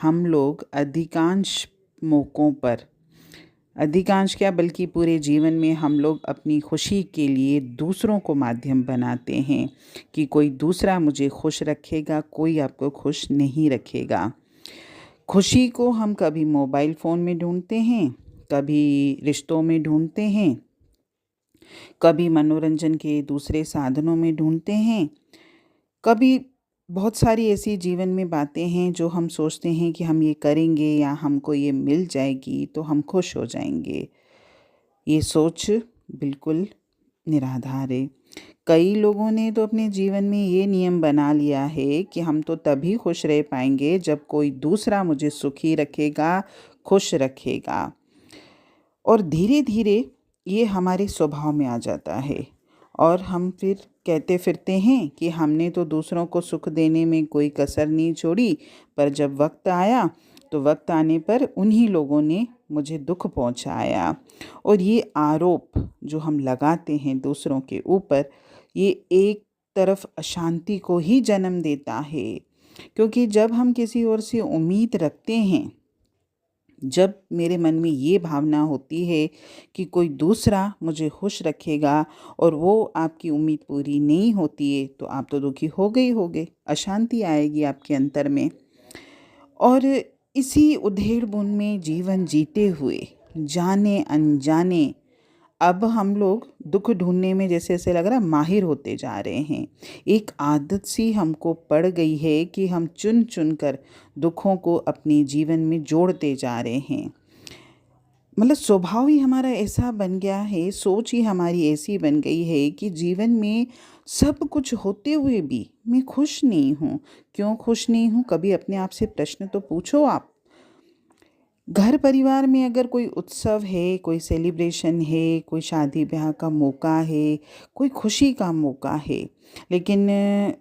हम लोग अधिकांश मौक़ों पर, अधिकांश क्या बल्कि पूरे जीवन में हम लोग अपनी खुशी के लिए दूसरों को माध्यम बनाते हैं कि कोई दूसरा मुझे खुश रखेगा, कोई आपको खुश नहीं रखेगा। खुशी को हम कभी मोबाइल फ़ोन में ढूँढते हैं, कभी रिश्तों में ढूँढते हैं, कभी मनोरंजन के दूसरे साधनों में ढूँढते हैं, कभी बहुत सारी ऐसी जीवन में बातें हैं जो हम सोचते हैं कि हम ये करेंगे या हमको ये मिल जाएगी तो हम खुश हो जाएंगे। ये सोच बिल्कुल निराधार है। कई लोगों ने तो अपने जीवन में ये नियम बना लिया है कि हम तो तभी खुश रह पाएंगे जब कोई दूसरा मुझे सुखी रखेगा, खुश रखेगा। और धीरे-धीरे ये हमारे स्वभाव में आ जाता है और हम फिर कहते फिरते हैं कि हमने तो दूसरों को सुख देने में कोई कसर नहीं छोड़ी, पर जब वक़्त आया तो वक़्त आने पर उन्हीं लोगों ने मुझे दुःख पहुँचाया। और ये आरोप जो हम लगाते हैं दूसरों के ऊपर, ये एक तरफ अशांति को ही जन्म देता है। क्योंकि जब हम किसी और से उम्मीद रखते हैं, जब मेरे मन में ये भावना होती है कि कोई दूसरा मुझे खुश रखेगा और वो आपकी उम्मीद पूरी नहीं होती है, तो आप तो दुखी हो गए ही होगे, अशांति आएगी आपके अंतर में। और इसी उधेड़-बुन में जीवन जीते हुए जाने अनजाने अब हम लोग दुःख ढूँढने में जैसे ऐसे लग रहा है माहिर होते जा रहे हैं। एक आदत सी हमको पड़ गई है कि हम चुन-चुन कर दुखों को अपने जीवन में जोड़ते जा रहे हैं। मतलब स्वभाव ही हमारा ऐसा बन गया है, सोच ही हमारी ऐसी बन गई है कि जीवन में सब कुछ होते हुए भी मैं खुश नहीं हूँ। क्यों खुश नहीं हूँ? कभी अपने आप से प्रश्न तो पूछो आप। घर परिवार में अगर कोई उत्सव है, कोई सेलिब्रेशन है, कोई शादी ब्याह का मौका है, कोई खुशी का मौका है, लेकिन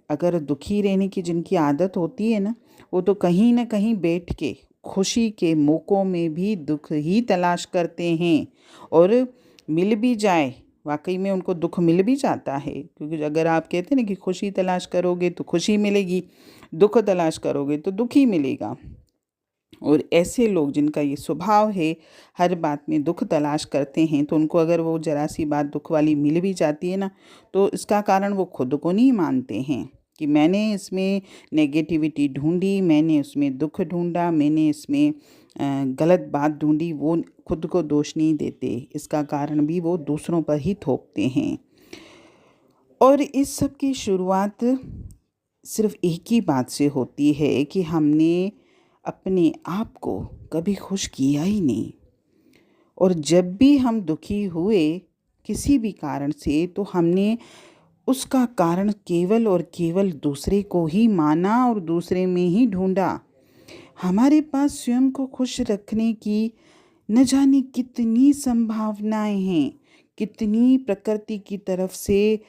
अगर दुखी रहने की जिनकी आदत होती है ना, वो तो कहीं न कहीं बैठ के खुशी के मौक़ों में भी दुःख ही तलाश करते हैं। और मिल भी जाए, वाक़ई में उनको दुःख मिल भी जाता है, क्योंकि अगर आप कहते हैं ना कि खुशी तलाश करोगे तो खुशी मिलेगी, दुःख तलाश करोगे तो दुःख ही मिलेगा। और ऐसे लोग जिनका ये स्वभाव है हर बात में दुख तलाश करते हैं, तो उनको अगर वो ज़रा सी बात दुख वाली मिल भी जाती है ना, तो इसका कारण वो खुद को नहीं मानते हैं कि मैंने इसमें नेगेटिविटी ढूंढी, मैंने उसमें दुख ढूंढा, मैंने इसमें गलत बात ढूंढी। वो खुद को दोष नहीं देते, इसका कारण भी वो दूसरों पर ही थोपते हैं। और इस सब की शुरुआत सिर्फ एक ही बात से होती है कि हमने अपने आप को कभी खुश किया ही नहीं। और जब भी हम दुखी हुए किसी भी कारण से, तो हमने उसका कारण केवल और केवल दूसरे को ही माना और दूसरे में ही ढूंढा। हमारे पास स्वयं को खुश रखने की न जाने कितनी संभावनाएं हैं, कितनी प्रकृति की तरफ से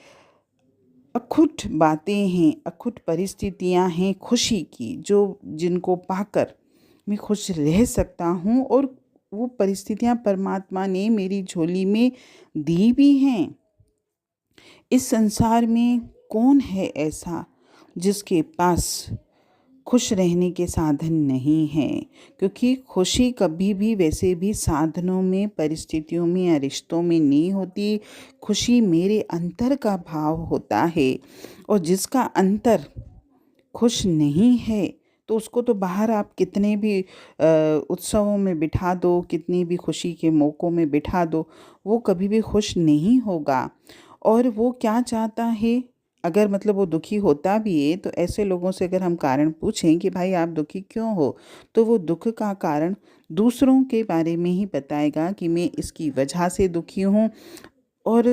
अखुट बातें हैं, अखुट परिस्थितियां हैं खुशी की, जो जिनको पाकर मैं खुश रह सकता हूँ। और वो परिस्थितियां परमात्मा ने मेरी झोली में दी भी हैं। इस संसार में कौन है ऐसा जिसके पास खुश रहने के साधन नहीं हैं? क्योंकि खुशी कभी भी वैसे भी साधनों में, परिस्थितियों में या रिश्तों में नहीं होती। खुशी मेरे अंतर का भाव होता है, और जिसका अंतर खुश नहीं है तो उसको तो बाहर आप कितने भी उत्सवों में बिठा दो, कितनी भी खुशी के मौक़ों में बिठा दो, वो कभी भी खुश नहीं होगा। और वो क्या चाहता है, अगर मतलब वो दुखी होता भी है तो ऐसे लोगों से अगर हम कारण पूछें कि भाई आप दुखी क्यों हो, तो वो दुख का कारण दूसरों के बारे में ही बताएगा कि मैं इसकी वजह से दुखी हूँ। और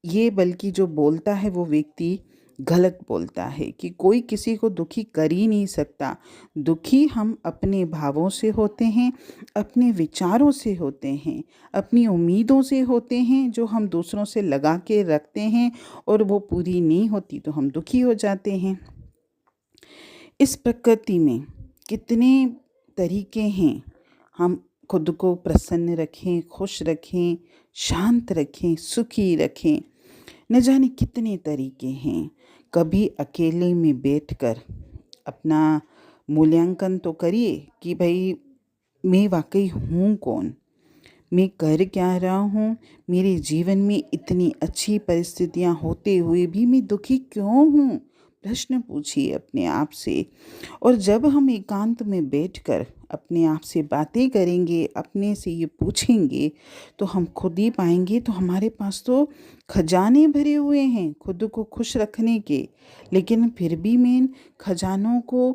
ये बल्कि जो बोलता है वो व्यक्ति गलत बोलता है कि कोई किसी को दुखी कर ही नहीं सकता। दुखी हम अपने भावों से होते हैं, अपने विचारों से होते हैं, अपनी उम्मीदों से होते हैं जो हम दूसरों से लगा के रखते हैं, और वो पूरी नहीं होती तो हम दुखी हो जाते हैं। इस प्रकृति में कितने तरीके हैं हम खुद को प्रसन्न रखें, खुश रखें, शांत रखें, सुखी रखें, न जाने कितने तरीके हैं। कभी अकेले में बैठकर अपना मूल्यांकन तो करिए कि भाई मैं वाकई हूँ कौन, मैं कर क्या रहा हूँ, मेरे जीवन में इतनी अच्छी परिस्थितियाँ होते हुए भी मैं दुखी क्यों हूँ। प्रश्न पूछिए अपने आप से। और जब हम एकांत में बैठकर अपने आप से बातें करेंगे, अपने से ये पूछेंगे, तो हम खुद ही पाएंगे तो हमारे पास तो खजाने भरे हुए हैं खुद को खुश रखने के। लेकिन फिर भी मैं इन खजानों को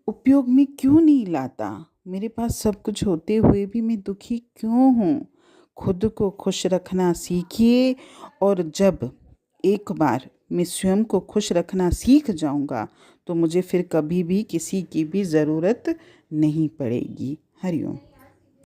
उपयोग में क्यों नहीं लाता। मेरे पास सब कुछ होते हुए भी मैं दुखी क्यों हूँ। खुद को खुश रखना सीखिए। और जब एक बार मैं स्वयं को खुश रखना सीख जाऊँगा तो मुझे फिर कभी भी किसी की भी ज़रूरत नहीं पड़ेगी। हरिओम।